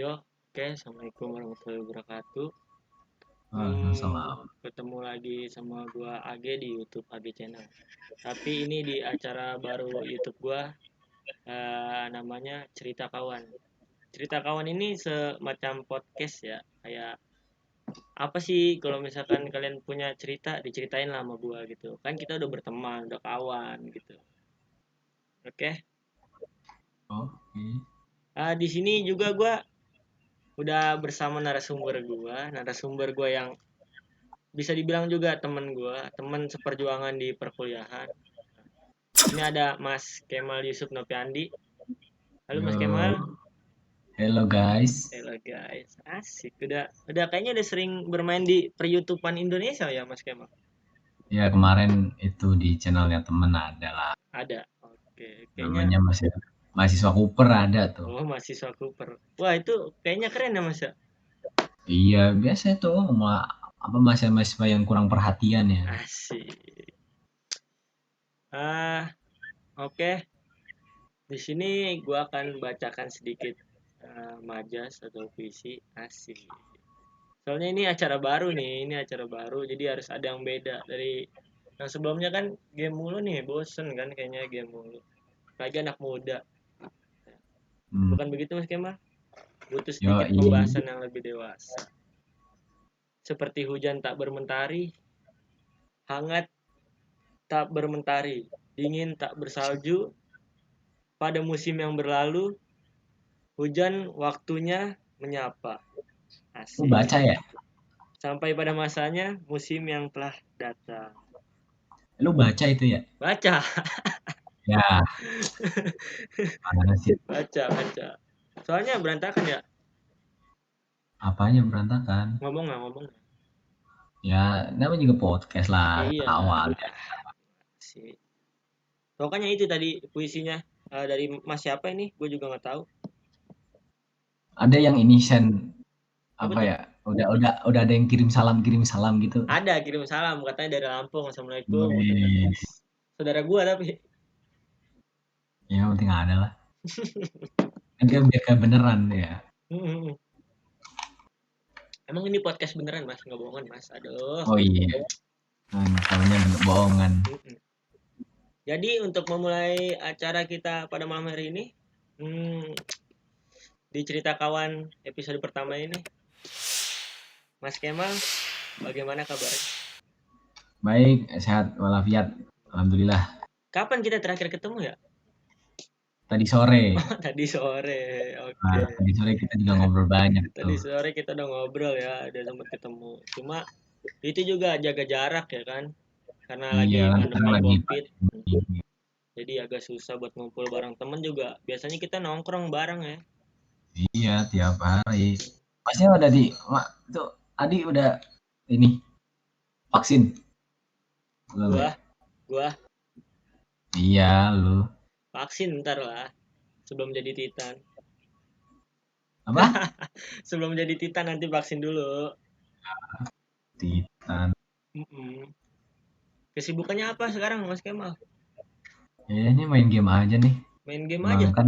Oke, Assalamualaikum warahmatullahi wabarakatuh. Waalaikumsalam. Ketemu lagi sama gua Age di YouTube Age Channel. Tapi ini di acara baru YouTube gua, namanya Cerita Kawan. Cerita Kawan ini semacam podcast ya, kayak apa sih kalau misalkan kalian punya cerita diceritain lah sama gua gitu. Kan kita udah berteman, udah kawan gitu. Oke. Oke. Di sini juga gua udah bersama narasumber gua yang bisa dibilang juga temen gue, temen seperjuangan di perkuliahan. Ini ada Mas Kemal Yusuf Nopiandi. Halo Mas Yo, Kemal. hello guys. Halo guys, asik. Udah kayaknya udah sering bermain di per-YouTubean Indonesia ya Mas Kemal. Ya kemarin itu di channelnya temen ada lah. Ada. Oke, kayaknya. Namanya masih mahasiswa Cooper ada tuh. Oh, mahasiswa Cooper. Wah, itu kayaknya keren ya Mas ya. Iya biasa itu apa mahasiswa yang kurang perhatian ya. Asik. Ah, oke. Di sini gua akan bacakan sedikit majas atau puisi. Asik. Soalnya ini acara baru, jadi harus ada yang beda dari yang sebelumnya kan game mulu nih, bosen kan kayaknya game mulu. Lagi anak muda, Hmm. bukan begitu Mas Kemal? Butuh Yo, sedikit iya. pembahasan yang lebih dewasa. Seperti hujan tak bermentari, hangat tak bermentari, dingin tak bersalju, pada musim yang berlalu, hujan waktunya menyapa. Lu Asik. baca ya? Sampai pada masanya, musim yang telah datang. Lu baca itu ya? Baca, Ya, mana sih? baca. Soalnya berantakan ya. Apanya berantakan? Ngomong. Ya, namanya juga podcast lah Iya, awal. sih. Pokoknya itu tadi puisinya dari Mas siapa ini? Gue juga nggak tahu. Ada yang ini send Apa apa tuh? ya? Udah ada yang kirim salam gitu. Ada kirim salam katanya dari Lampung. Assalamualaikum katanya. Wih, Saudara gua tapi. ya yang penting ada lah. Kan biar kayak beneran ya. Emang ini podcast beneran Mas, nggak bohongan Mas. Aduh. Oh iya, tahunya bener bohongan. Jadi untuk memulai acara kita pada malam hari ini, di cerita kawan episode pertama ini, Mas Kemal, bagaimana kabarnya? Baik, sehat walafiat. Alhamdulillah. Kapan kita terakhir ketemu ya? Tadi sore. Tadi sore, Nah, oke. tadi sore kita juga ngobrol banyak Tadi tuh. sore kita udah ngobrol ya, udah sempat ketemu. Cuma itu juga jaga jarak ya kan, karena Iya, lagi kan sekarang pandemi lagi COVID. pandemi. Jadi agak susah buat ngumpul bareng temen juga. Biasanya kita nongkrong bareng ya. Iya, tiap hari. Masnya udah itu Adi udah ini vaksin belum ya? Gua, gua Iya, lu. vaksin ntar lah, sebelum jadi Titan. Apa? Sebelum jadi Titan nanti vaksin dulu. Titan. Mm-mm. Kesibukannya apa sekarang Mas Kemal? Kayaknya main game aja nih. Main game Emang aja. kan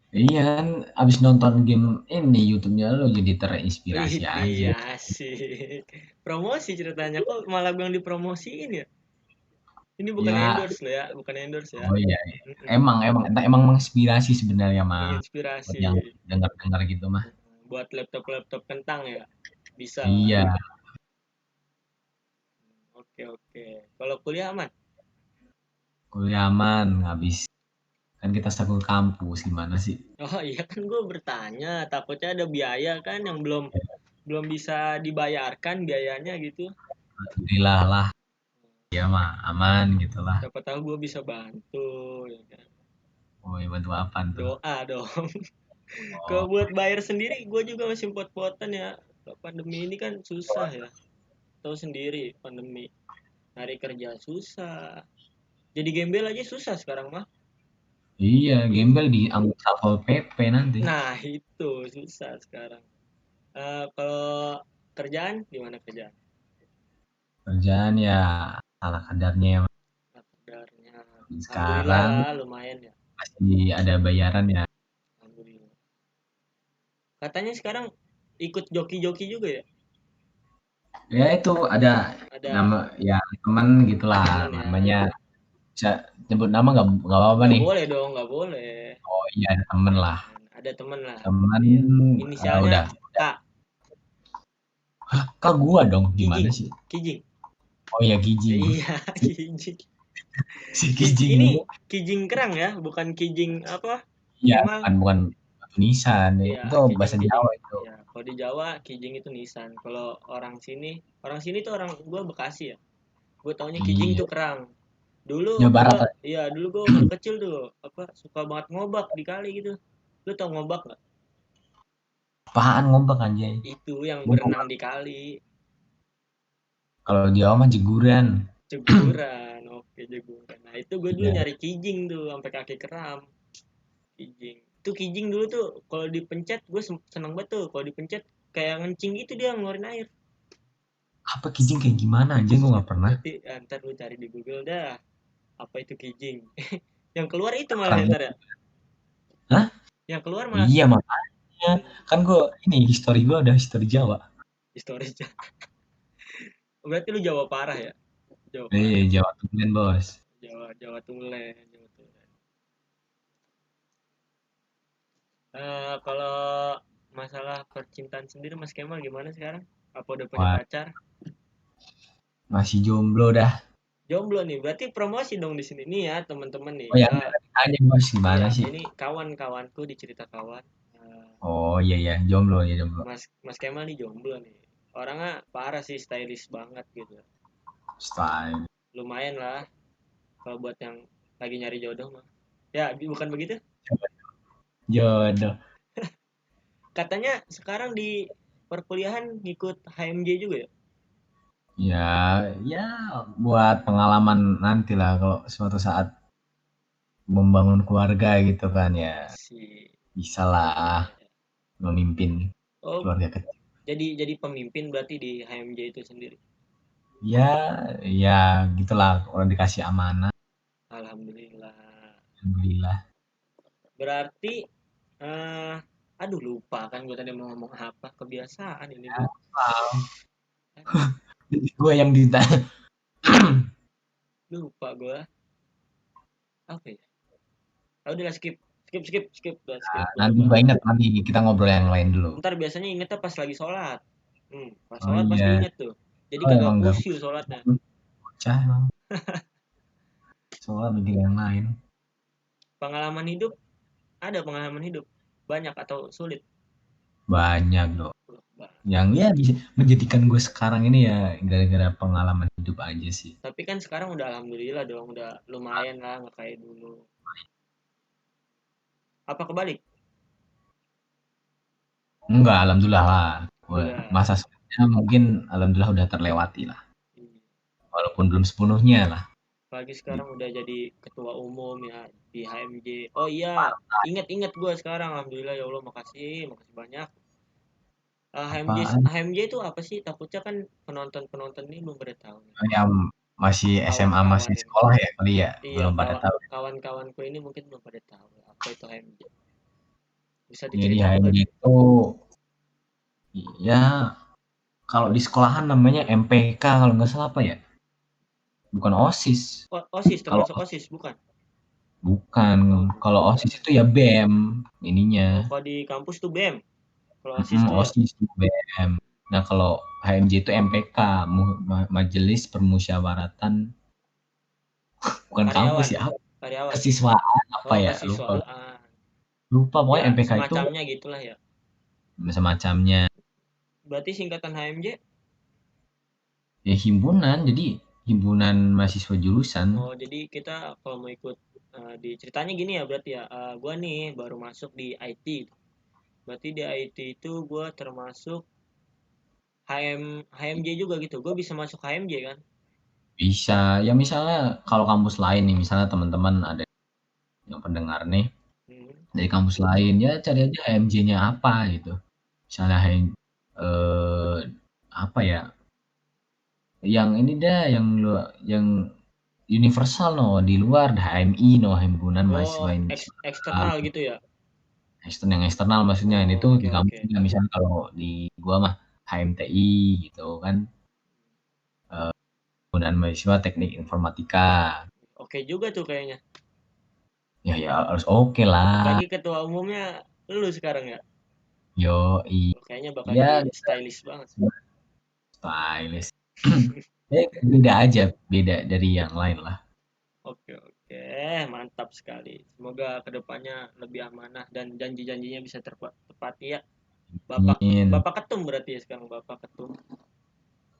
iya kan abis nonton game ini YouTube-nya lo jadi terinspirasi aja. Iya sih. Promosi ceritanya kok malah gue yang dipromosiin ya? Ini bukan Ya, endorse loh ya, bukan endorse ya. oh iya. Mm-mm. Emang menginspirasi sebenarnya mah buat Menginspirasi. yang dengar-dengar gitu mah. Buat laptop-laptop kentang ya. Bisa lah. Iya, Oke. Kalau kuliah aman? kuliah aman habis kan kita satu kampus gimana sih? Oh iya kan gue bertanya, takutnya ada biaya kan yang belum belum bisa dibayarkan biayanya gitu. Alhamdulillah lah, ya mah aman gitulah. Siapa tahu gue bisa bantu ya kan. Oh, iya, bantu apa tuh? Doa dong. Kalau Oh, buat bayar sendiri gue juga masih pot-potan ya. Pandemi ini kan susah ya. Tahu sendiri pandemi. Cari kerja susah. Jadi gembel aja susah sekarang mah. iya, gembel di Satpol PP nanti. Nah, itu susah sekarang. Kalau kerjaan gimana kerjaan? Kerjaan ya ala kadarnya Kadarnya. Alhamdulillah sekarang lah lumayan ya. masih ada bayaran ya. Alhamdulillah. Katanya sekarang ikut joki-joki juga ya? Ya itu ada Ada nama ya teman gitulah temen ya. namanya, bisa nyebut nama nggak apa-apa Nggak nih? boleh dong, nggak boleh. Oh iya ada temen lah, Temen, ada temen lah. temen, Iya. Inisialnya udah K, Kak gua dong gimana Kijing, sih? Kijing. Oh ya Kijing, Iya, si Kijing. Kijing Ini ini Kijing kerang ya, bukan Kijing apa? ya Kemal. bukan tulisan, Iya, itu Kijing bahasa Kijing. Jawa itu. Ya, kalau di Jawa Kijing itu nisan. Kalau orang sini tuh orang gua Bekasi ya. Gue taunya Kijing Iya, tuh kerang. Dulu Jawa Barat gua, lah. iya dulu gua waktu kecil tuh apa suka banget ngobak di kali gitu. Lu tau ngobak nggak? Apaan ngombak anjay? Itu yang Gua berenang ngombak. di kali. Kalau di Jawa mah jeguran. Jeguran, oke jeguran. Nah itu gue dulu Iya. nyari kijing tuh sampai kaki kram. Kijing. Itu kijing dulu tuh kalau dipencet gue seneng banget tuh. Kalau dipencet kayak ngencing gitu dia ngeluarin air. Apa Kijing kayak gimana aja gua nggak pernah. Nanti ntar lu cari di Google dah. Apa itu kijing? Yang keluar itu malah Keren ya, ntar ya. banget. Hah? Yang keluar malah Iya makanya. Kan gua ini history gua ada history Jawa. historis. Berarti lu Jawa parah ya? Jawa parah. Eh Jawa Tulen bos. Jawa Jawa Tulen, Jawa Tulen. Kalau masalah percintaan sendiri Mas Kemal gimana sekarang? Apa udah punya Wah pacar? masih jomblo dah. Jomblo nih, berarti promosi dong di sini nih ya teman-teman nih. Oh ya aja bos gimana Iya, sih? ini kawan-kawanku di cerita kawan. Eh, Oh iya ya jomblo ya jomblo. Mas Mas Kemal nih jomblo nih. Orangnya parah sih, stylish banget gitu. Style. Lumayan lah kalau buat yang lagi nyari jodoh mah. Ya, bukan begitu? Jodoh. Katanya sekarang di perkuliahan ngikut HMJ juga ya? Ya, ya buat pengalaman nanti lah kalau suatu saat membangun keluarga gitu kan ya Asik. bisa Iya, lah iya, iya. memimpin Oh, keluarga kecil. jadi pemimpin berarti di HMJ itu sendiri. Ya, ya gitulah kalau dikasih amanah. Alhamdulillah. Alhamdulillah. Berarti eh aduh lupa kan gue tadi mau ngomong apa. Kebiasaan ini Ya, gue. wow. Aduh, Jadi gue yang ditanya. lupa gue. Apa ya? Ah, udah lah, skip. Skip, skip, skip. Udah, skip. Gue Nanti lupa. juga ingat nanti kita ngobrol yang lain dulu. Ntar biasanya ingetnya pas lagi sholat. Pas Oh sholat pasti iya, inget tuh. Jadi oh kagak emang gak khusyuk sholatnya. bocah emang. Soalnya mikir yang lain. Pengalaman hidup, ada pengalaman hidup. Banyak atau sulit? Banyak dong. Bah. Yang ya bisa menjadikan gue sekarang ini ya gara-gara pengalaman hidup aja sih. Tapi kan sekarang udah alhamdulillah dong. Udah lumayan lah nggak kayak dulu. Apa kebalik? Enggak, alhamdulillah lah. Udah. Masa sulitnya mungkin alhamdulillah udah terlewati lah. Iya. Walaupun belum sepenuhnya lah. Apalagi sekarang udah jadi ketua umum ya di HMJ. Oh iya, ingat-ingat gue sekarang. Alhamdulillah ya Allah, makasih, makasih banyak. HMJ Apaan? HMJ itu apa sih? Takutnya kan penonton-penonton ini belum pada tahu nih. Yang masih SMA masih Kawan-kawan ini. sekolah ya kali ya Iya, belum pada tahu. kawan-kawanku ini mungkin belum pada tahu apa itu HMJ. Bisa Jadi diceritain HMJ nggak? itu ya kalau di sekolahan namanya MPK kalau nggak salah apa ya? Bukan OSIS. Oh, OSIS, Kalau termasuk OSIS, bukan? bukan, Oh, kalau OSIS bukan. itu ya BEM ininya. Oh, kalau di kampus tuh BEM. Kalau OSIS tuh ya. OSIS itu BEM. Nah kalau HMJ itu MPK, Majelis Permusyawaratan, bukan kampus Karyawan, ya, apa? karyawan. Kesiswaan apa Oh, ya? Lupa. kesiswaan. Lupa Ya, pokoknya MPK itu semacamnya gitulah ya. semacamnya Berarti singkatan HMJ. ya himpunan, jadi himpunan mahasiswa jurusan. Oh, jadi kita kalau mau ikut di ceritanya gini ya berarti ya. Gua nih baru masuk di IT. Berarti di IT itu gua termasuk HMJ juga gitu. Gua bisa masuk HMJ kan? Bisa, ya misalnya kalau kampus lain nih, misalnya teman-teman ada yang pendengar nih Hmm. dari kampus lain, ya cari aja HMJ-nya apa gitu. Misalnya eh, apa ya? Yang ini dah, yang universal no di luar HMI no himpunan Oh, mahasiswa Indonesia. eksternal gitu ya. Yang eksternal maksudnya, ini Oh, tuh oke di oke. kampusnya misalnya kalau di gua mah HMTI gitu kan, himpunan mahasiswa teknik informatika. Oke juga tuh kayaknya. Ya harus oke lah. Apalagi ketua umumnya lu sekarang ya. Yoi. Oh, kayaknya bakal Ya jadi kita stylish banget. stylish. Beda aja, beda dari yang lain lah. Oke oke, mantap sekali. Semoga kedepannya lebih amanah dan janji-janjinya bisa terpati ya. Bapak Amin. Bapak Ketum berarti ya sekarang Bapak Ketum.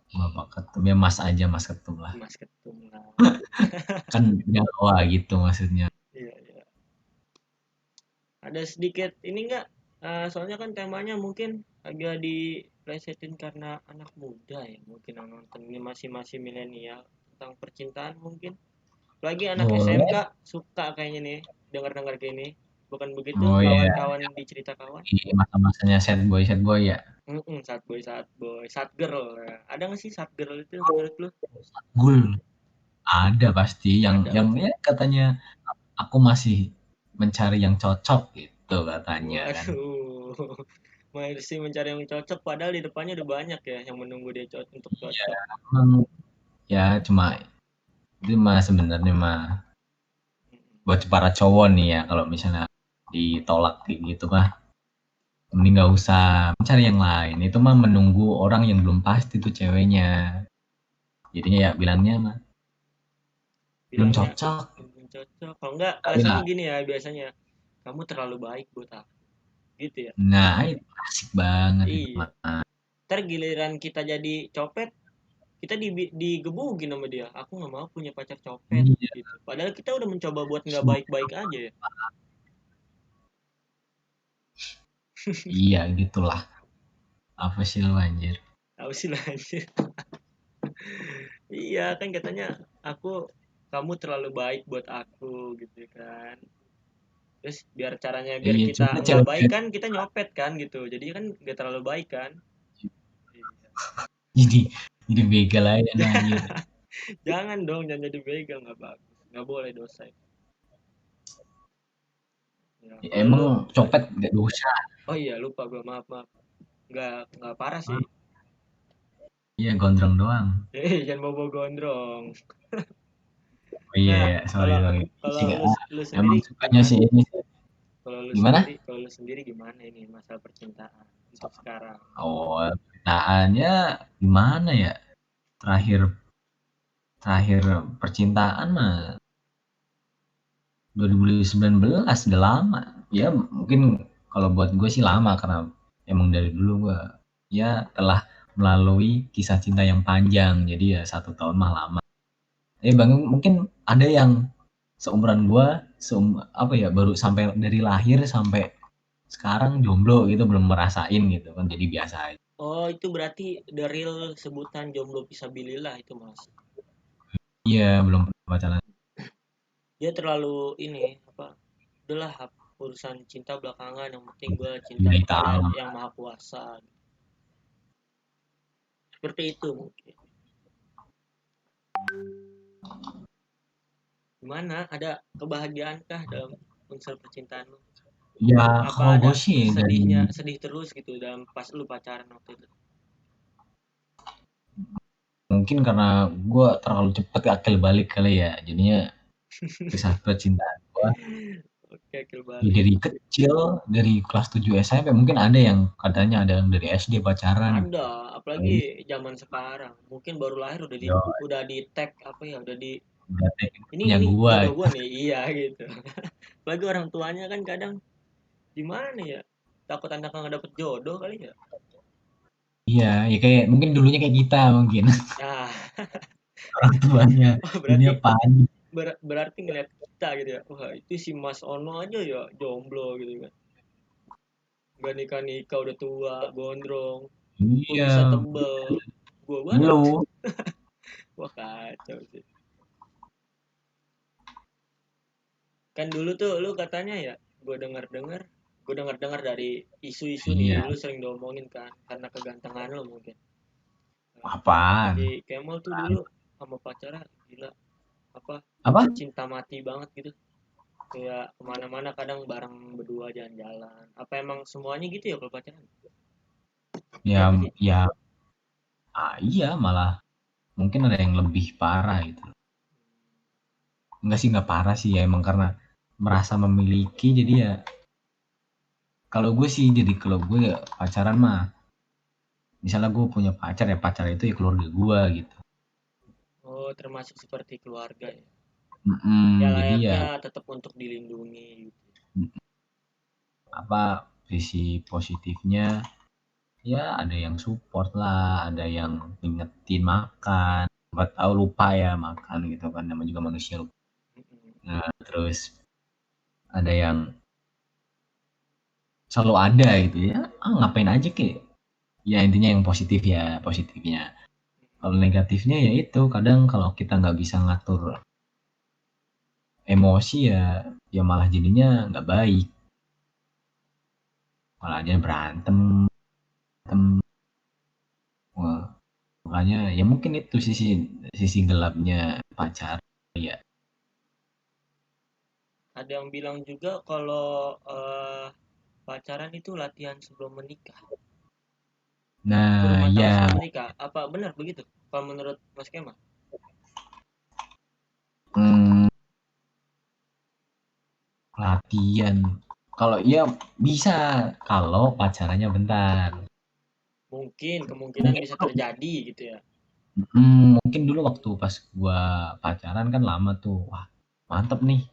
Bapak Ketum, ya Mas aja, Mas Ketum lah. Mas Ketum lah. Kan Jawa gitu maksudnya. Iya iya. Ada sedikit ini enggak? Soalnya kan temanya mungkin agak diplesetin karena anak muda ya. Mungkin yang nonton ini masih milenial tentang percintaan mungkin. Lagi anak Boleh. SMK suka kayaknya nih dengar-dengar gini. Bukan begitu Oh iya, kawan-kawan di cerita kawan? di masa-masanya sad boy ya. Sad boy, sad girl. Ya. Ada nggak sih sad girl itu menurut lu? Gul, ada pasti Ada yang pasti. ya katanya aku masih mencari yang cocok gitu katanya kan. Waduh. Masih mencari yang cocok padahal di depannya udah banyak ya yang menunggu dia untuk Iya, cocok. emang ya cuma itu mah sebenarnya mah buat para cowok nih ya kalau misalnya ditolak kayak gitu mah mending nggak usah mencari yang lain. Itu mah menunggu orang yang belum pasti tuh ceweknya. Jadinya ya bilangnya mah belum Bilangnya cocok. belum cocok. Kalau enggak Tapi alasannya lah, gini ya biasanya. Kamu terlalu baik buat aku. Gitu ya. nah itu asik banget itu Iya. mah. Ntar giliran kita jadi copet, kita digebukin sama dia. Aku nggak mau punya pacar copet Iya, gitu. Padahal kita udah mencoba buat nggak baik-baik aja ya. iya gitulah. Apa sih lu anjir? Tahu sih lah anjir. Iya kan katanya aku kamu terlalu baik buat aku gitu kan. Terus biar Iya, kita cuma nggak cewek baik kan kita nyopet kan gitu. Jadi kan nggak terlalu baik kan. Iya. jadi jadi begal aja nah, anjir. Jangan dong, jangan jadi begal nggak bagus. Nggak boleh dosa. Ya, Ya, kalau emang lu, copet gak dosa. oh iya lupa gue maaf maaf. Nggak parah sih. Iya, gondrong doang. Jangan bobo gondrong. Oh iya Nah, ya, sorry kalau sorry. kalau Sih, lu emang sendiri sukanya sih gimana? ini sih. Gimana? Kalau lu sendiri gimana ini masalah percintaan untuk sekarang? Oh, percintaannya gimana ya? Terakhir terakhir percintaan mah 2019 udah lama. Ya mungkin kalau buat gue sih lama karena emang dari dulu gue ya telah melalui kisah cinta yang panjang. Jadi ya 1 tahun mah lama. Bang mungkin ada yang seumuran gue, apa ya baru sampai dari lahir sampai sekarang jomblo gitu belum merasain gitu kan jadi biasa aja. Oh, itu berarti the real sebutan jomblo pisabilillah itu, Mas. Iya belum pernah pacaran Dia terlalu ini apa? Udahlah urusan cinta belakangan, yang penting gue cinta lillahi kepada ta'ala. yang maha kuasa. Seperti itu mungkin. Gimana? Ada kebahagiaankah dalam unsur percintaan lu? Ya Apa kalau ada gue sih dari sedihnya, sedih terus gitu dalam pas lu pacaran waktu itu? mungkin karena gue terlalu cepet akil balik kali ya jadinya kisah percintaan gue Oke, akil ya balik. dari kecil dari kelas 7 SMP mungkin ada yang katanya ada yang dari SD pacaran gitu. Ada, Kalau ini apalagi zaman sekarang. Mungkin baru lahir yo udah di tag apa ya, udah di berarti punya ini gue jodoh gua nih. Iya gitu. Apalagi orang tuanya kan kadang gimana ya? Takut anak nggak dapet jodoh kali ya. iya ya kayak mungkin dulunya kayak kita mungkin Nah, orang tuanya oh dunia berarti panik. berarti ngeliat kita gitu ya. Wah, itu si Mas Ono aja ya jomblo gitu kan. Gak nikah nikah udah tua, gondrong, kok Iya bisa tebel. Gua banget. lu Wah kacau sih. Kan dulu tuh lu katanya ya, gue dengar-dengar dari isu-isu nih, iya lu sering diomongin kan karena kegantengan lu mungkin. Nah, apaan di Kemol tuh dulu sama pacarnya gila apa apa cinta mati banget gitu. Kayak kemana-mana kadang bareng berdua jalan-jalan. Apa emang semuanya gitu ya kalau pacaran? Ya Ya nggak sih? ya, iya malah mungkin ada yang lebih parah gitu. Enggak sih, nggak parah sih ya, emang karena merasa memiliki jadi ya, kalau gue sih, jadi kalau gue ya pacaran mah, misalnya gue punya pacar ya pacar itu ya keluarga gue gitu. Oh, termasuk seperti keluarga ya. Ya Jadi ya layaknya tetap untuk dilindungi gitu. apa, sisi positifnya ya ada yang support lah, ada yang ngingetin makan, buat tahu lupa ya makan gitu kan, namanya juga manusia lupa. Mm-mm. Nah, terus ada yang selalu ada gitu ya, ngapain aja kek. Ya intinya yang positif ya, positifnya. Kalau negatifnya ya itu, kadang kalau kita nggak bisa ngatur emosi ya, ya malah jadinya nggak baik. Malah aja berantem. Wah, makanya ya mungkin itu sisi sisi gelapnya pacar. Ya. Ada yang bilang juga kalau pacaran itu latihan sebelum menikah. Nah, Berumah tangga ya, sebelum menikah. Apa benar begitu? Kalau menurut Mas Kemal? hmm, latihan. Kalau iya bisa, kalau pacarannya bentar. Mungkin kemungkinan Mungkin bisa dulu, terjadi gitu ya. mungkin dulu waktu pas gua pacaran kan lama tuh, wah mantep nih,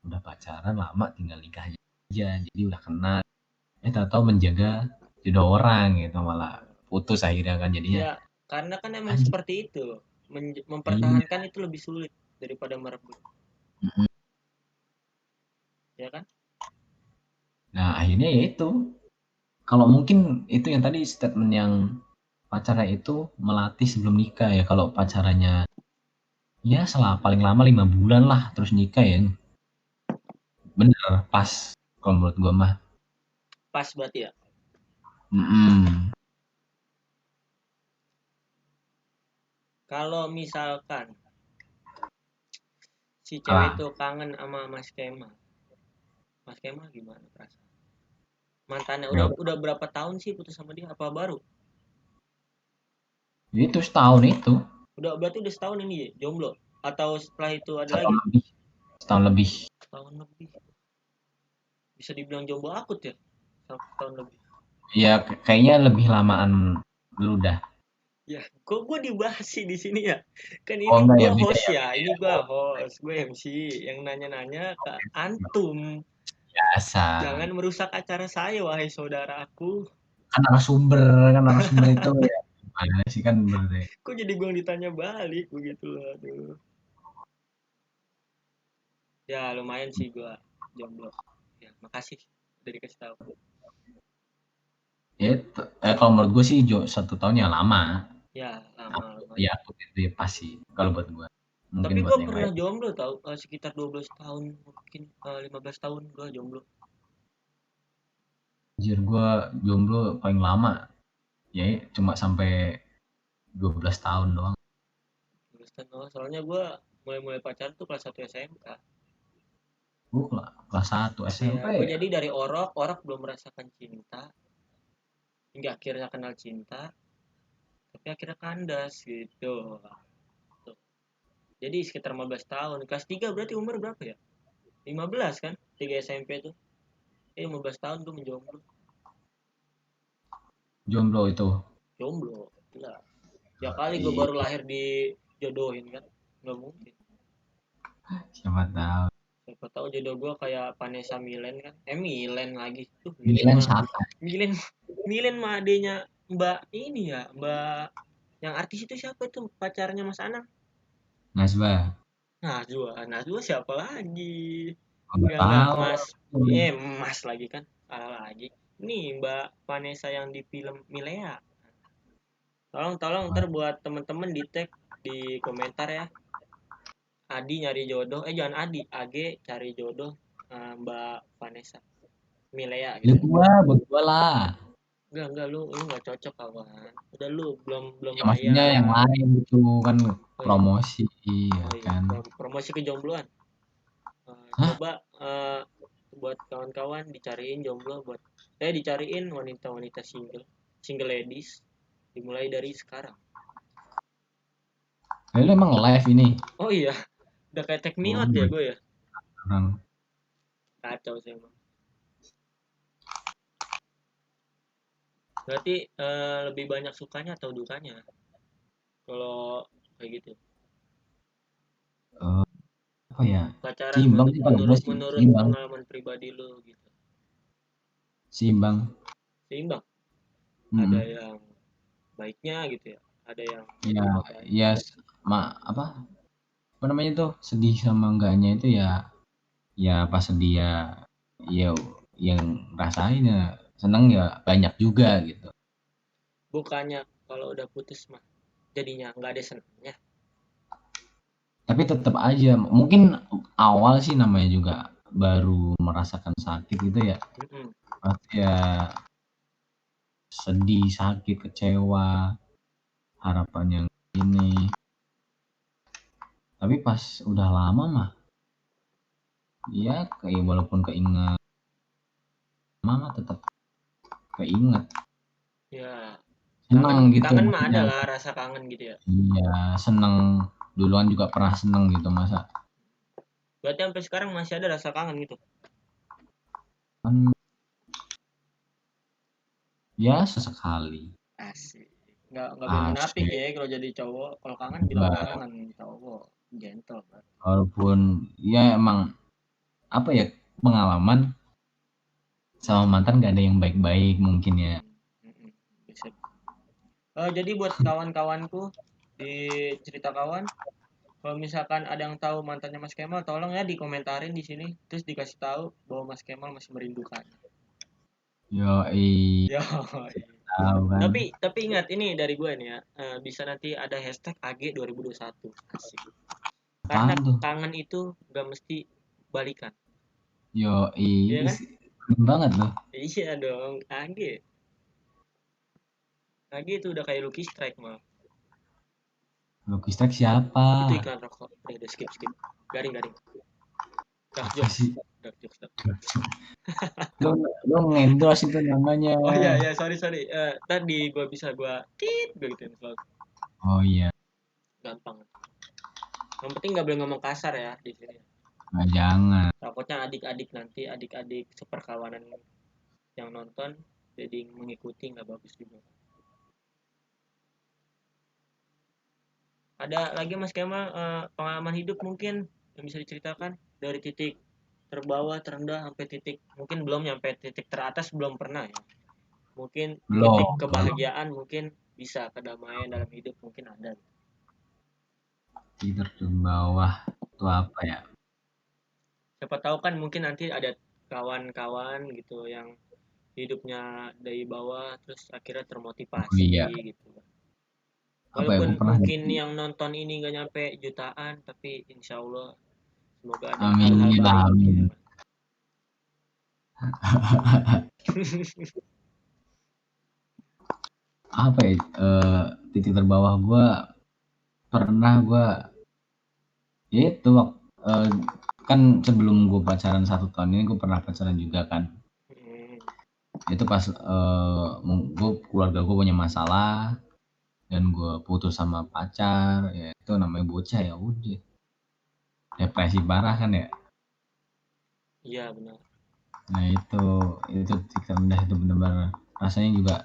udah pacaran lama tinggal nikah aja, jadi udah kenal. Tahu-tahu menjaga jodoh orang gitu malah putus akhirnya kan jadinya. Ya, karena kan emang Anjir, seperti itu. iya. Mempertahankan itu lebih sulit daripada merebut, Mm-mm. ya kan? Nah akhirnya ya itu, kalau mungkin itu yang tadi statement yang pacarnya itu melatih sebelum nikah ya, kalau pacarannya ya salah paling lama 5 bulan lah terus nikah ya, bener pas kalau menurut gua mah. Pas berarti ya. Mm-mm. Kalau misalkan si cewek Apa itu kangen sama Mas Kemal, Mas Kemal gimana perasaan? Mantannya ya, udah berapa tahun sih putus sama dia? Apa baru? itu setahun itu, Udah berarti udah setahun ini ya, jomblo? Atau setelah itu ada setahun lagi? lebih, setahun lebih. Setahun lebih. Bisa dibilang jomblo akut ya? Setahun lebih. Ya kayaknya lebih lamaan lu dah. Ya, kok gue dibahas sih di sini ya? Kan Oh ini enggak gue ya, beda host ya, ya, beda ini ya. gue host, gue MC yang nanya-nanya ke antum. Biasa. Jangan merusak acara saya, wahai saudaraku. Kan narasumber itu ya gimana sih, kan bener deh. Kok jadi gue yang ditanya balik begitu loh, aduh. Ya lumayan sih gue jomblo. Ya makasih udah dikasih tahu. Ya, kalau menurut gue sih 1 tahun ya lama. Ya Lama lama ya, lumayan. aku itu ya pas sih kalau buat gue. Mungkin Tapi buat gue yang pernah lain. jomblo tau, sekitar 12 tahun, mungkin 15 tahun gue jomblo. Anjir, gue jomblo paling lama ya cuma sampai 12 tahun doang. 12 tahun, soalnya gue mulai-mulai pacaran tuh kelas 1 SMK. Gue kelas 1 Iya, SMP gue ya. jadi dari orok, orok belum merasakan cinta, hingga akhirnya kenal cinta, tapi akhirnya kandas gitu. Tuh. Jadi sekitar 15 tahun. Kelas 3 berarti umur berapa ya? 15 kan? 3 SMP tuh. 15 tahun tuh menjomblo. Jomblo itu. Jomblo. Gila. Ya kali gue baru Iya, lahir dijodohin kan. Nggak mungkin. siapa tahu. Siapa tahu jodoh gue kayak Vanessa Milen kan. Milen lagi. Tuh Milen Milan mah. siapa? Milen, Milen mah adenya Mbak ini ya. Mbak yang artis itu siapa tuh? Pacarnya Mas Anang. Nasbah. Najwa siapa lagi? Nggak Enggak tahu. Mas. Mas lagi kan. Salah lagi. Nih Mbak Vanessa yang di film Milea. Tolong tolong ntar buat temen-temen di tag di komentar ya. Adi nyari jodoh. Jangan Adi. AG cari jodoh Mbak Vanessa. Milea gitu. Buat gua lah. Enggak lu nggak cocok kawan. Udah lu belum belum Ya maksudnya yang layak. lain gitu kan, Oh iya. promosi Oh ya iya. kan. Promosi kejombloan. Hah? Coba buat kawan-kawan dicariin jomblo dicariin wanita-wanita single, single ladies dimulai dari sekarang. Lu emang live ini? Oh iya, udah kayak take me Oh, out ya gue ya. orang. Kacau sih emang. Berarti lebih banyak sukanya atau dukanya kalau kayak gitu? Eh, apa ya? Pacaran Seimbang sih kalau gue menurut sih, menurut seimbang, pengalaman pribadi lo gitu. seimbang. Seimbang. Ada Mm-mm. yang baiknya gitu ya. Ada yang Ya, tidak baik. ya, apa namanya tuh sedih sama enggaknya itu ya, ya pas sedih ya, ya yang rasain ya seneng ya banyak juga gitu. Bukannya kalau udah putus mah jadinya nggak ada senangnya. Tapi tetap aja mungkin awal sih namanya juga baru merasakan sakit gitu ya. Mm-mm. Pasti ya sedih, sakit, kecewa, harapan yang ini. Tapi pas udah lama mah, ya kayak walaupun keinget, mama tetap keinget. Ya, kangen Seneng gitu kangen mah ada maksudnya. lah rasa kangen gitu ya. Iya, seneng. Duluan juga pernah seneng gitu masa. Berarti sampai sekarang masih ada rasa kangen gitu. Kan ya sesekali. Asik. Nggak boleh munafik Asik. ya kalau jadi cowok. Kalau kangen bilang Enggak. kangen cowok. Gentle kan. Walaupun ya emang apa ya pengalaman sama mantan gak ada yang baik-baik mungkin ya. Hmm. Mm-mm. Bisa. Jadi buat kawan-kawanku di cerita kawan, kalau misalkan ada yang tahu mantannya Mas Kemal, tolong ya dikomentarin di sini, terus dikasih tahu bahwa Mas Kemal masih merindukannya. Yo, i Ya. tahu kan. Tapi ingat ini dari gue nih ya, bisa nanti ada hashtag AG 2021. Asik. Karena Apaan tuh? kangen itu gak mesti balikan. Yo, Iya kan? keren banget loh. Iya dong, AG. AG itu udah kayak Lucky Strike mah. Lucky Strike siapa? Itu iklan rokok. Udah skip skip. Garing garing. Dark Apa jokes. sih? Dark jokes. Dark jokes. Lu lu ngendorse itu namanya. Oh iya iya sorry sorry. Tadi gue bisa gue gituin selalu. Oh iya, Gampang. Yang penting nggak boleh ngomong kasar ya di sini. nah, jangan. Takutnya adik-adik nanti adik-adik seperkawanan yang nonton jadi mengikuti nggak bagus juga. Ada lagi Mas Kemal pengalaman hidup mungkin yang bisa diceritakan dari titik terbawah terendah sampai titik mungkin belum nyampe titik teratas belum pernah ya. Mungkin titik Belum, belum. kebahagiaan mungkin bisa kedamaian dalam hidup mungkin ada. Tidur ke bawah itu apa ya? Siapa tahu kan mungkin nanti ada kawan-kawan gitu yang hidupnya dari bawah terus akhirnya Oh termotivasi iya, gitu. apa ya? Walaupun Gue pernah. mungkin yang nonton ini nggak nyampe jutaan, tapi insya Allah semoga ada hal-hal Amin, baik gitu amin. kan. Apa ya? Titik terbawah gue pernah gue ya itu kan sebelum gue pacaran 1 tahun ini gue pernah pacaran juga kan. Hmm. Itu pas gue keluarga gue punya masalah dan gue putus sama pacar ya itu namanya bocah ya udah depresi parah kan ya. Iya benar. Nah itu titik terendah itu benar-benar rasanya juga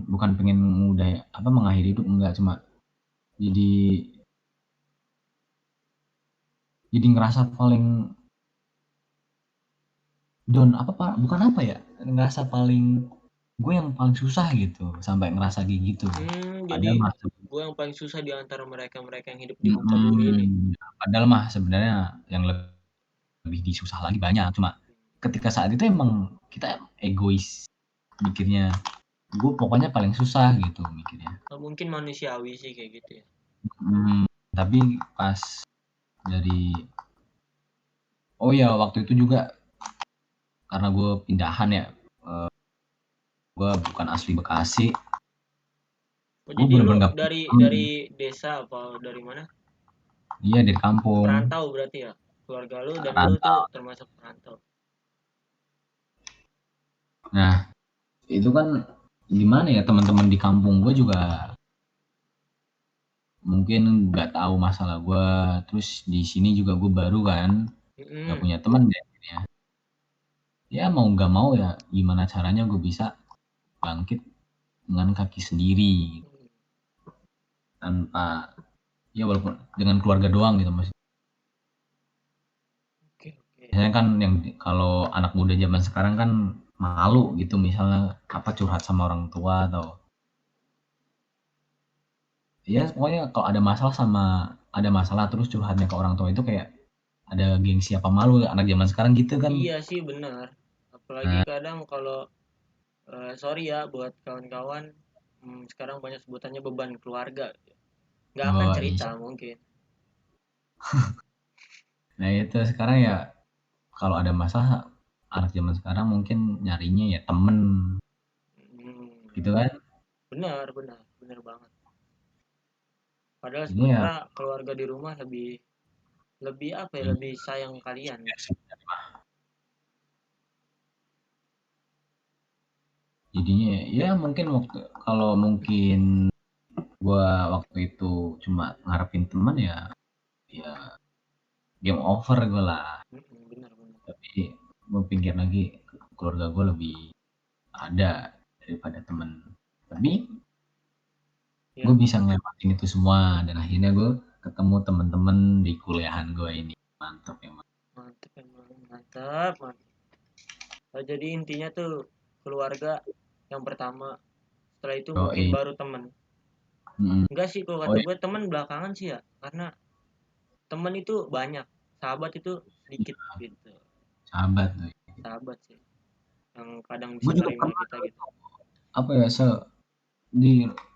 bukan pengen udah ya, apa mengakhiri hidup enggak cuma jadi ngerasa paling down apa pak bukan apa ya ngerasa paling gue yang paling susah gitu sampai ngerasa kayak gitu Jadi padahal mah gue yang paling susah di antara mereka-mereka yang hidup di muka bumi ini. padahal mah sebenarnya yang lebih disusah lagi banyak cuma ketika saat itu emang kita egois mikirnya gue pokoknya paling susah gitu mikirnya. Mungkin manusiawi sih kayak gitu ya. Tapi pas dari oh ya waktu itu juga karena gue pindahan ya gue bukan asli Bekasi Oh, gue jadi lu bener-bener gak dari paham desa apa dari mana? Iya dari kampung. Perantau berarti ya? Keluarga lu dan lu tuh Rantau. termasuk perantau. Nah, itu kan gimana ya, teman-teman di kampung gue juga mungkin nggak tahu masalah gue. Terus di sini juga gue baru kan, nggak Mhm. punya teman ya. Ya mau nggak mau ya gimana caranya gue bisa bangkit dengan kaki sendiri, Mhm. tanpa ya walaupun dengan keluarga doang gitu mas. Oke, oke. Biasanya kan yang kalau anak muda zaman sekarang kan malu gitu misalnya apa curhat sama orang tua atau ya pokoknya kalau ada masalah terus curhatnya ke orang tua itu kayak ada gengsi apa malu anak zaman sekarang gitu kan. Iya sih benar. Apalagi Nah, kadang kalau sorry ya buat kawan-kawan, sekarang banyak sebutannya beban keluarga. Nggak akan oh cerita iya. mungkin. Nah itu sekarang ya kalau ada masalah anak zaman sekarang mungkin nyarinya ya temen Hmm, gitu kan. benar, benar, benar banget. Padahal Ini ya sebenarnya keluarga di rumah lebih lebih apa ya? iya Lebih sayang kalian gitu. jadinya ya mungkin waktu kalau mungkin gua waktu itu cuma ngarepin teman ya ya game over gue lah. Benar, benar. Tapi gue pikir lagi keluarga gue lebih ada daripada temen. Tapi gue Ya, bisa ngelewatin itu semua dan akhirnya gue ketemu temen-temen di kuliahan gue ini. Mantap ya mas. mantap emang, mantap, mantap. Jadi intinya tuh keluarga yang pertama, setelah itu Oh mungkin iya. baru teman. Enggak sih kalau Oh kata iya, gue teman belakangan sih ya, karena teman itu banyak, sahabat itu sedikit gitu. sahabat tuh. Sahabat sih yang kadang bisa Gue juga nerima pernah kita gitu. apa ya di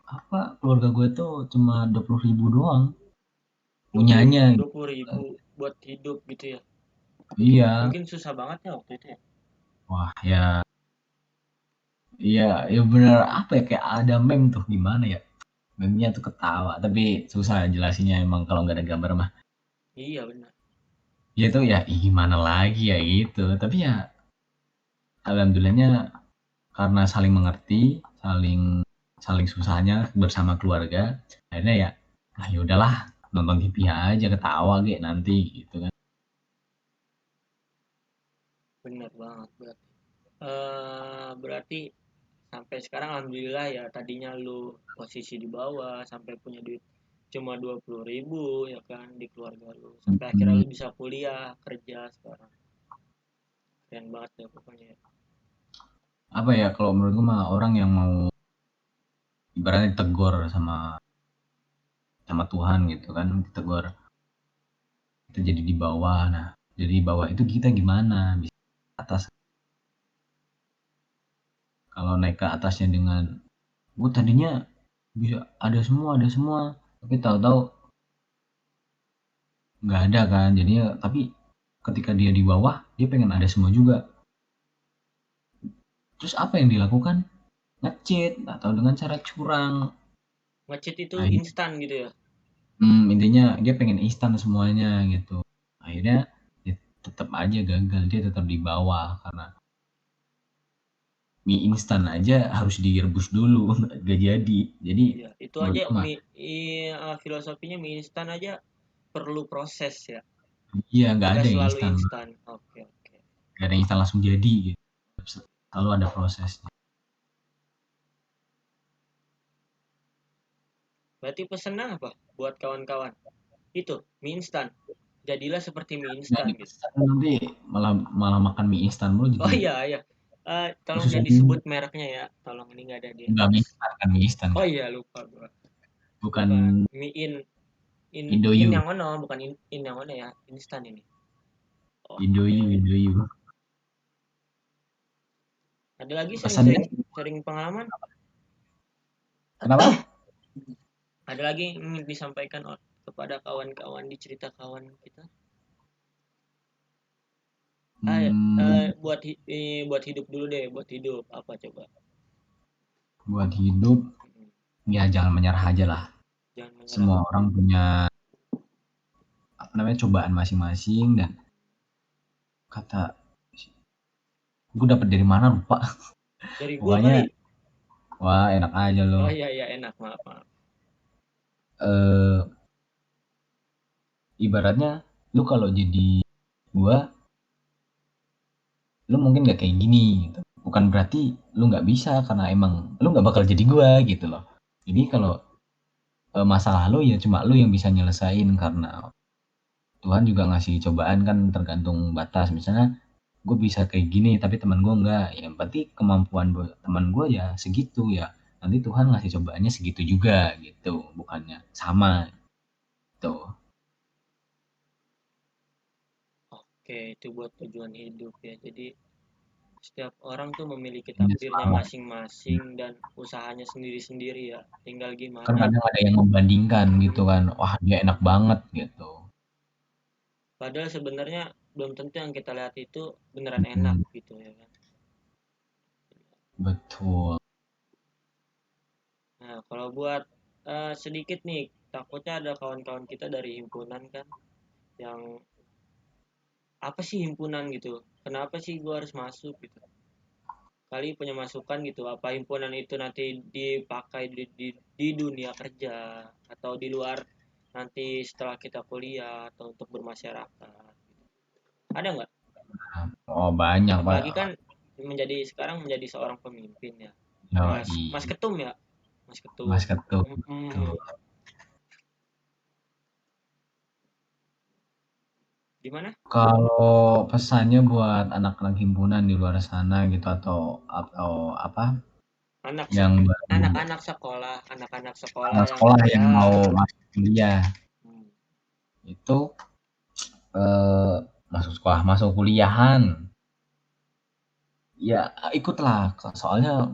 apa keluarga gue tuh cuma 20.000 doang punyanya. 20.000 buat hidup gitu ya. Iya. Mungkin susah banget ya waktu itu ya. Wah ya, iya, ya bener apa ya kayak ada meme tuh gimana ya? Meme-nya tuh ketawa, tapi susah jelasinnya emang kalau nggak ada gambar mah. Iya benar. Ya itu ya gimana lagi ya gitu. Tapi ya alhamdulillahnya karena saling mengerti, saling saling susahnya bersama keluarga, akhirnya ya ah ya udahlah nonton TV aja ketawa kayak nanti gitu kan. Benar banget berarti. Berarti sampai sekarang alhamdulillah ya, tadinya lu posisi di bawah sampai punya duit cuma 20.000 ya kan di keluarga lu. Sampai akhirnya Hmm, lu bisa kuliah, kerja sekarang. Keren banget ya pokoknya ya. apa ya kalau menurut gue mah orang yang mau ibaratnya tegur sama sama Tuhan gitu kan, ditegur kita jadi di bawah. Nah, jadi di bawah itu kita gimana? Bisa ke atas. Kalau naik ke atasnya dengan, gue tadinya bisa ada semua, tapi tahu-tahu nggak ada kan. Jadinya, tapi ketika dia di bawah, dia pengen ada semua juga. Terus apa yang dilakukan? Nge-cheat atau dengan cara curang. Nge-cheat itu Nah, ini, instan gitu ya. intinya dia pengen instan semuanya gitu. Akhirnya dia tetap aja gagal, dia tetap di bawah karena mie instan aja harus direbus dulu, gak jadi. Jadi Iya, itu menurut aja gue mah, filosofinya mie instan aja perlu proses ya. iya nggak Nggak ada yang selalu instan, instan. Oke, oke. nggak ada yang instan langsung jadi gitu. Selalu ada prosesnya. Berarti pesennya apa buat kawan-kawan? Itu, mie instan. Jadilah seperti mie Nggak instan gitu. dipesan nanti malah malah makan mie instan mulu Oh jadi iya, iya. Tolong usus jangan umum. disebut mereknya ya. Tolong, ini nggak ada di Nggak mie endorse. instan kan mie instan Oh kan, iya, lupa gua. bukan Bukan mie in Indoyu, yang mana, bukan in yang mana ya? Instan ini. Indoyu, Oke. Indoyu. Ada lagi Pesannya sering-sering sharing pengalaman? kenapa? Ada lagi yang ingin disampaikan kepada kawan-kawan di cerita kawan kita? Hmm, Buat hidup dulu deh, buat hidup apa coba? buat hidup Mm, ya jangan menyerah aja lah. Jangan menyerah. Semua orang punya apa namanya, cobaan masing-masing. Dan kata gue dapet dari mana lupa. Dari gua kali. Pokoknya wah enak aja lo. Oh iya iya enak, maaf maaf. eh Ibaratnya lu kalau jadi gua, lu mungkin nggak kayak gini gitu. Bukan berarti lu nggak bisa, karena emang lu nggak bakal jadi gua gitu loh. Jadi kalau masalah lu ya cuma lu yang bisa nyelesain, karena Tuhan juga ngasih cobaan kan tergantung batas. Misalnya gue bisa kayak gini tapi teman gue enggak, ya berarti kemampuan teman gue ya segitu ya, nanti Tuhan ngasih cobaannya segitu juga gitu, bukannya sama gitu. Oke, itu buat tujuan hidup ya. Jadi setiap orang tuh memiliki Ini takdirnya semangat. masing-masing dan usahanya sendiri-sendiri ya. Tinggal Kan gimana. kadang ada yang membandingkan gitu kan, Mm-mm. wah dia enak banget gitu. Padahal sebenarnya belum tentu yang kita lihat itu beneran enak Hmm, gitu ya kan. betul. Nah, kalau buat sedikit nih, takutnya ada kawan-kawan kita dari himpunan kan yang apa sih himpunan gitu? Kenapa sih gua harus masuk gitu? Kali punya masukan gitu, apa himpunan itu nanti dipakai di dunia kerja atau di luar nanti setelah kita kuliah atau untuk bermasyarakat. Ada nggak? Oh banyak pak. Apalagi kan sekarang menjadi seorang pemimpin ya. Mas Yoi. Mas Ketum ya, Mas Mas Ketum. Ketum Mm-mm. tuh. Gimana? Kalau pesannya buat anak-anak himpunan di luar sana gitu, atau apa Anak yang baru anak-anak sekolah yang sekolah ya. yang mau masuk kuliah Hmm. itu, eh, masuk sekolah, masuk kuliahan, ya ikutlah. Soalnya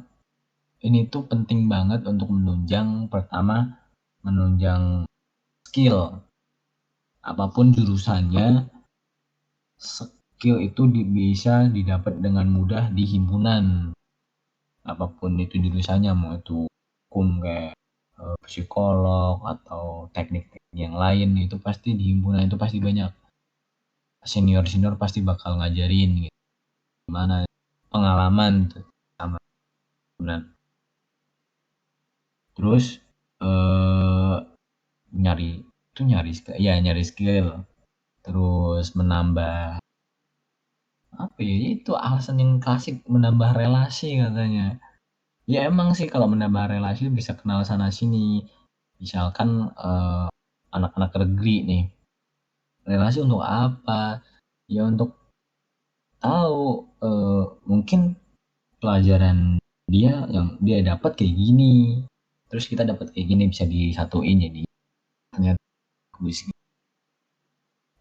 ini tuh penting banget untuk menunjang, pertama menunjang skill. Apapun jurusannya, skill itu bisa didapat dengan mudah di himpunan. Apapun itu jurusannya, mau itu hukum kayak psikolog atau teknik-teknik yang lain, itu pasti di himpunan itu pasti banyak senior-senior pasti bakal ngajarin gitu. Gimana pengalaman tuh sama himpunan. Terus eh nyari nyari skill, ya nyari skill. Terus menambah apa ya, itu alasan yang klasik, menambah relasi katanya. Ya emang sih kalau menambah relasi bisa kenal sana sini. Misalkan anak-anak negeri nih, relasi untuk apa? Ya untuk tahu, mungkin pelajaran dia yang dia dapat kayak gini, terus kita dapat kayak gini, bisa disatuin jadi ternyata bisa.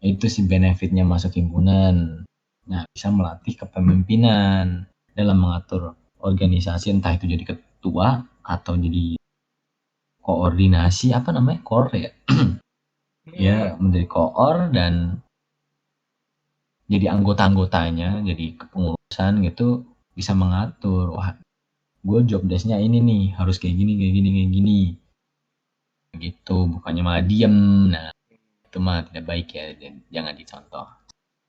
Itu sih benefitnya masuk himpunan. Nah, bisa melatih kepemimpinan dalam mengatur organisasi, entah itu jadi ketua atau jadi koordinasi, apa namanya, kor ya. Ya Hmm. menjadi koor dan jadi anggota-anggotanya, jadi kepengurusan gitu, bisa mengatur, wah gue job desknya ini nih, harus kayak gini kayak gini kayak gini gitu, bukannya malah diem. Nah itu mah tidak baik ya, jangan dicontoh.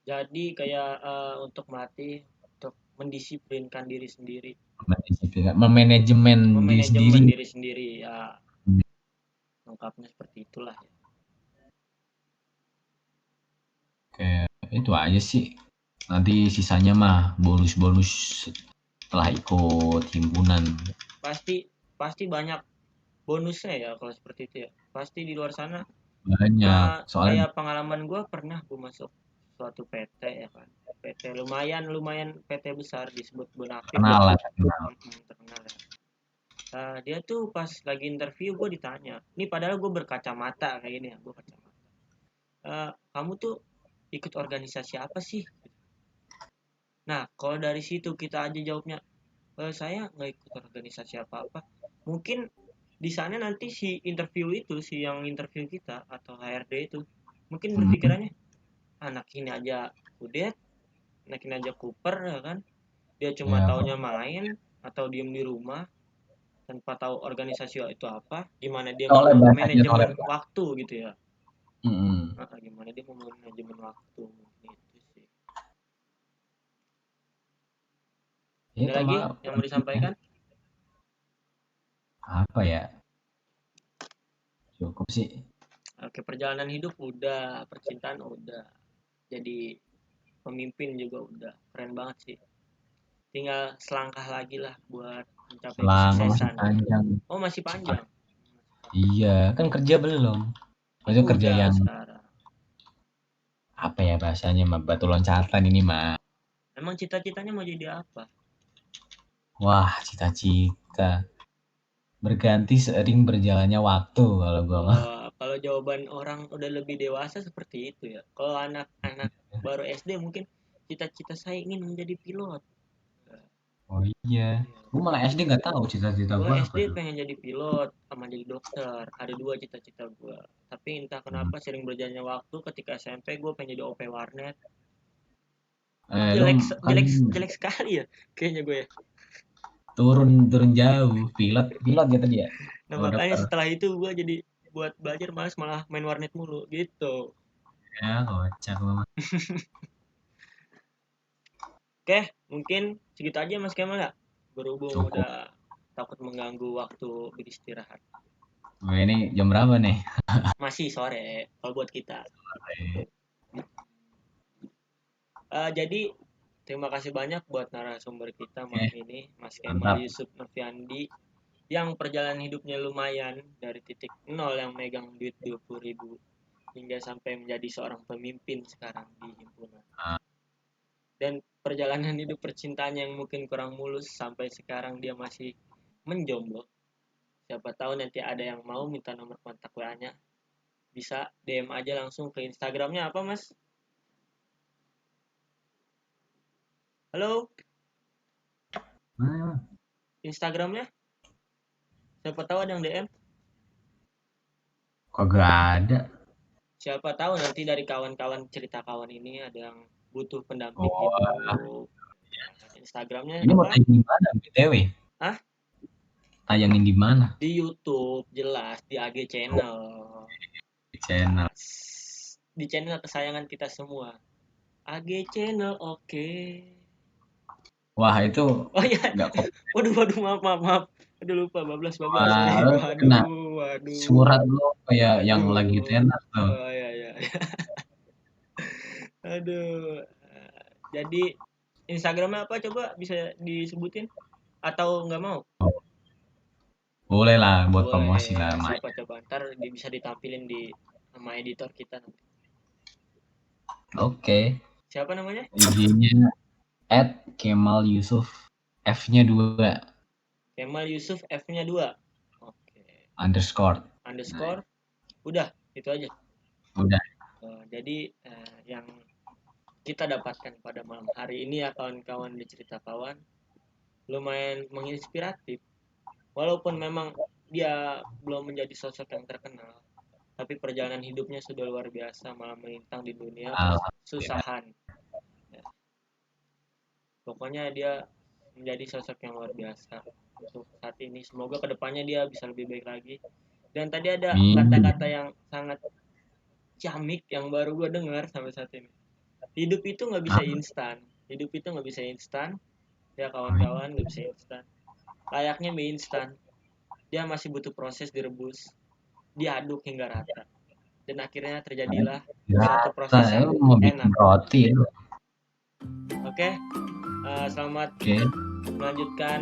Jadi kayak untuk melatih untuk mendisiplinkan diri sendiri, Memanajemen diri sendiri. memanajemen diri sendiri ya, lengkapnya seperti itulah ya. Kayak itu aja sih, nanti sisanya mah bonus-bonus setelah ikut himpunan. Pasti pasti banyak bonusnya ya kalau seperti itu ya. Pasti di luar sana Banyak soalnya. kayak pengalaman gue masuk suatu PT ya kan. PT lumayan lumayan PT besar disebut Bonafit Kenal lah. lah, kenal. Terkenal ya. Dia tuh pas lagi interview gue ditanya, ini padahal gue berkacamata kayak gini ya, gue kacamata. Kamu tuh ikut organisasi apa sih? Nah, kalau dari situ kita aja jawabnya, saya nggak ikut organisasi apa-apa. Mungkin di sana nanti si interview itu, si yang interview kita atau HRD itu, mungkin Hmm. berpikirannya, anak ini aja udet, anak ini aja kuper, ya kan? Dia cuma Ya taunya main atau diem di rumah tanpa tahu organisasi itu apa, gimana dia mau oleh banyaknya manajemen oleh waktu gitu ya. Mm-mm. Gimana dia mau manajemen waktu, mungkin itu sih. Ya, Ada lagi yang mau pentingnya disampaikan? apa ya? Cukup sih. Oke, perjalanan hidup udah, percintaan udah, jadi pemimpin juga udah, keren banget sih. Tinggal selangkah lagi lah buat mencapai Selama masih kesuksesan. panjang. Oh, masih Cepat. panjang. Iya, kan kerja belum. Maksudnya kerja Udah yang sekarang. apa ya bahasanya mah batu loncatan ini mah. Emang cita-citanya mau jadi apa? Wah, cita-cita berganti seiring berjalannya waktu kalau gua mah. Wah, kalau jawaban orang udah lebih dewasa seperti itu ya. Kalau anak-anak baru SD mungkin cita-cita saya ingin menjadi pilot. Oh iya, Iya. gua malah SD nggak tahu cita-cita Gue gua apa SD dulu. pengen jadi pilot sama jadi dokter. Ada dua cita-cita gue. Tapi entah Hmm. kenapa sering berjalannya waktu ketika SMP gue pengen jadi OP warnet. Lu Jelek kan jelek jelek sekali ya kayaknya gue ya. turun turun jauh, pilot pilot ya tadi ya. Nah, Oh makanya dokter. setelah itu gue jadi buat belajar malah main warnet mulu gitu. Ya kocak lu mah. Oke, mungkin segitu aja Mas Kemal ya. Berhubung Cukup. udah takut mengganggu waktu beristirahat. Nah, ini jam berapa nih? Masih sore kalau buat kita. Jadi terima kasih banyak buat narasumber kita Oke, malam ini, Mas Kemal mantap. Yusuf Noviandi, yang perjalanan hidupnya lumayan dari titik nol yang megang duit 20.000 hingga sampai menjadi seorang pemimpin sekarang di himpunan. Nah, Dan perjalanan hidup percintaan yang mungkin kurang mulus sampai sekarang dia masih menjomblo. Siapa tahu nanti ada yang mau minta nomor kontak WA-nya, bisa DM aja langsung ke Instagramnya apa Mas? Halo, nah, Instagramnya? Siapa tahu ada yang DM. kagak ada. Siapa tahu nanti dari kawan-kawan cerita kawan ini ada yang butuh pendamping Oh, hidup. Instagramnya ini mau apa? tayang di mana BTW? Ah, Tayangin di mana? di YouTube jelas di AG Oh, Channel. di channel. Jelas. Di channel kesayangan kita semua. AG Channel oke. Wah, itu Oh iya. nggak kok. Waduh maaf. Aduh lupa bablas Wah, sorry. lu kena Waduh. surat lu kayak yang lagi Waduh. tenar tuh. Oh iya. Aduh. Jadi Instagramnya apa coba bisa disebutin atau nggak mau? Boleh lah buat promosi lah, Boleh. Mai. Siapa coba ntar bisa ditampilin di sama editor kita nanti. Oke. Siapa namanya? IG-nya @Kemal Yusuf F-nya 2 Kemal Yusuf F-nya 2. Oke. underscore. Nah, Underscore. Udah, itu aja. udah. Jadi yang kita dapatkan pada malam hari ini ya kawan-kawan di cerita kawan lumayan menginspiratif. Walaupun memang dia belum menjadi sosok yang terkenal, tapi perjalanan hidupnya sudah luar biasa malah melintang di dunia Alhamdulillah. persusahan. Ya, pokoknya dia menjadi sosok yang luar biasa untuk saat ini. Semoga kedepannya dia bisa lebih baik lagi. Dan tadi ada Min. kata-kata yang sangat ciamik yang baru gue dengar sampai saat ini. Hidup itu nggak bisa Apa? instan. Hidup itu nggak bisa instan. Ya Oh, iya. kawan-kawan nggak bisa instan. Layaknya mie instan. Dia masih butuh proses direbus, diaduk hingga rata. Dan akhirnya terjadilah suatu Rata, proses yang lu mau bikin enak. roti ya lu. Oke, selamat Oke. melanjutkan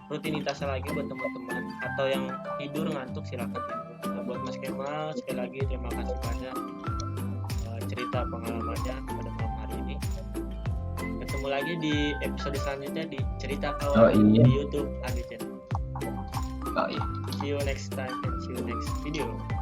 rutinitas lagi buat teman-teman atau yang tidur ngantuk silakan tidur. Nah, buat Mas Kemal sekali lagi terima kasih banyak cerita pengalamannya pada malam hari ini. Ketemu lagi di episode selanjutnya di cerita kawan iya. di YouTube AG Channel. Oh, iya. See you next time and see you next video.